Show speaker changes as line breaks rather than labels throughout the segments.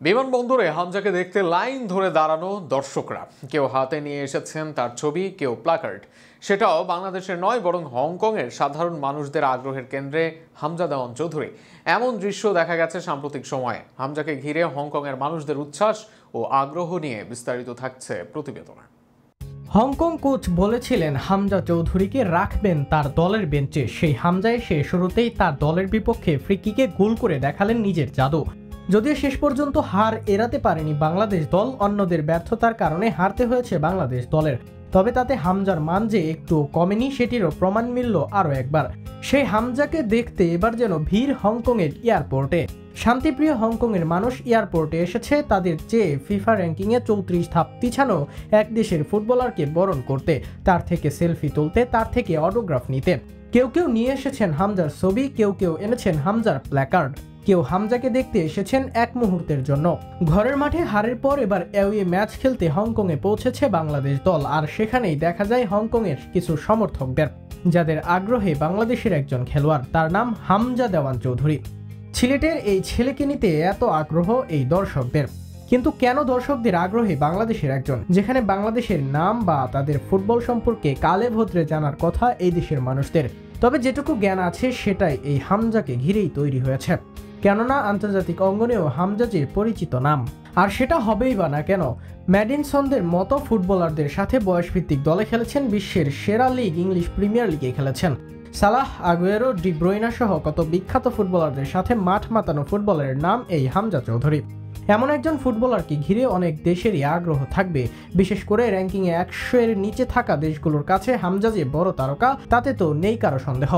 বিমানবন্দরে হামজাকে দেখতে লাইন ধরে দাঁড়ানো দর্শকরা, কেউ হাতে নিয়ে এসেছেন তার ছবি, কেউ প্ল্যাকার্ড। সেটাও বাংলাদেশের নয়, বরং হংকংয়ের সাধারণ মানুষদের আগ্রহের কেন্দ্রে হামজা দেওয়ান চৌধুরী। এমন দৃশ্য দেখা গেছে সাম্প্রতিক সময়ে। হামজাকে ঘিরে হংকংয়ের মানুষদের উচ্ছ্বাস ও আগ্রহ নিয়ে বিস্তারিত থাকছে প্রতিবেদনে।
হংকং কোচ বলেছিলেন হামজা চৌধুরীকে রাখবেন তার দলের বেঞ্চে। সেই হামজা এসে শুরুতেই তার দলের বিপক্ষে ফ্রি কিকে গোল করে দেখালেন নিজের জাদু। যদিও শেষ পর্যন্ত হার এড়াতে পারেনি বাংলাদেশ দল, অন্যদের ব্যর্থতার কারণে হারতে হয়েছে বাংলাদেশ দলের। তবে তাতে হামজার মান যে একটু কমেনি সেটিরও প্রমাণ মিলল আরও একবার। সেই হামজাকে দেখতে এবার যেন ভিড় হংকংয়ের এয়ারপোর্টে। শান্তিপ্রিয় হংকংয়ের মানুষ এয়ারপোর্টে এসেছে তাদের চেয়ে ফিফা র্যাঙ্কিংয়ে 34 ধাপ পিছানো এক দেশের ফুটবলারকে বরণ করতে, তার থেকে সেলফি তুলতে, তার থেকে অটোগ্রাফ নিতে। কেউ কেউ নিয়ে এসেছেন হামজার ছবি, কেউ কেউ এনেছেন হামজার প্ল্যাকার্ড, কেউ হামজাকে দেখতে এসেছেন এক মুহূর্তের জন্য। ঘরের মাঠে হারের পর এবার অ্যাওয়ে ম্যাচ খেলতে হংকংয়ে পৌঁছেছে বাংলাদেশ দল, আর সেখানেই দেখা যায় হংকংয়ের কিছু সমর্থকদের, যাদের আগ্রহে বাংলাদেশের একজন খেলোয়াড়, তার নাম হামজা দেওয়ান চৌধুরী। সিলেটের এই ছেলেকে নিতে এত আগ্রহ এই দর্শকদের। কিন্তু কেন দর্শকদের আগ্রহে বাংলাদেশের একজন, যেখানে বাংলাদেশের নাম বা তাদের ফুটবল সম্পর্কে কালে ভদ্রে জানার কথা এই দেশের মানুষদের? তবে যেটুকু জ্ঞান আছে সেটাই এই হামজাকে ঘিরেই তৈরি হয়েছে। কেননা আন্তর্জাতিক অঙ্গনেও হামজা যে পরিচিত নাম, আর সেটা হবেই বা না কেন। ম্যাডিনসনদের মতো ফুটবলারদের সাথে বয়সভিত্তিক দলে খেলেছেন, বিশ্বের সেরা লিগ ইংলিশ প্রিমিয়ার লিগে খেলেছেন। সালাহ, আগুয়েরো, ডি ব্রুইনা সহ কত বিখ্যাত ফুটবলারদের সাথে মাঠ মাতানো ফুটবলের নাম এই হামজা চৌধুরী। এমন একজন ফুটবলারকে ঘিরে অনেক দেশেরই আগ্রহ থাকবে, বিশেষ করে র্যাঙ্কিংয়ে 100-এর নিচে থাকা দেশগুলোর কাছে হামজা যে বড় তারকা তাতে তো নেই কারো সন্দেহ।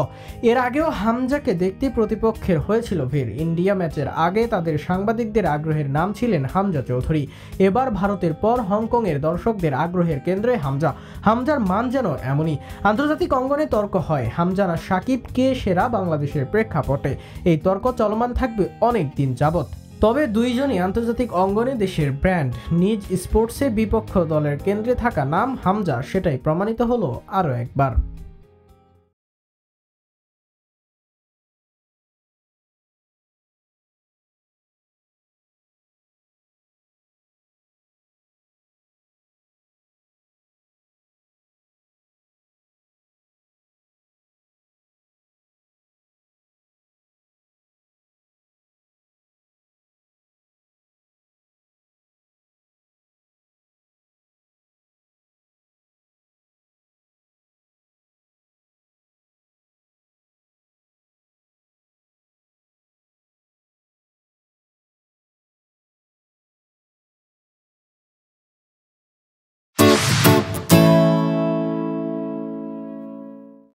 এর আগেও হামজাকে দেখতে প্রতিপক্ষের হয়েছিল ভিড়। ইন্ডিয়া ম্যাচের আগে তাদের সাংবাদিকদের আগ্রহের নাম ছিলেন হামজা চৌধুরী। এবার ভারতের পর হংকংয়ের দর্শকদের আগ্রহের কেন্দ্রে হামজা। হামজার মান যেন এমনই। আন্তর্জাতিক অঙ্গনে তর্ক হয় হামজা না সাকিব কে সেরা বাংলাদেশের প্রেক্ষাপটে। এই তর্ক চলমান থাকবে অনেক দিন যাবত। তবে দুইজনই আন্তর্জাতিক অঙ্গনে দেশের ব্র্যান্ড। নিজ স্পোর্টসে বিপক্ষ দলের কেন্দ্রে থাকা নাম হামজা, সেটাই প্রমাণিত হলো আরও একবার।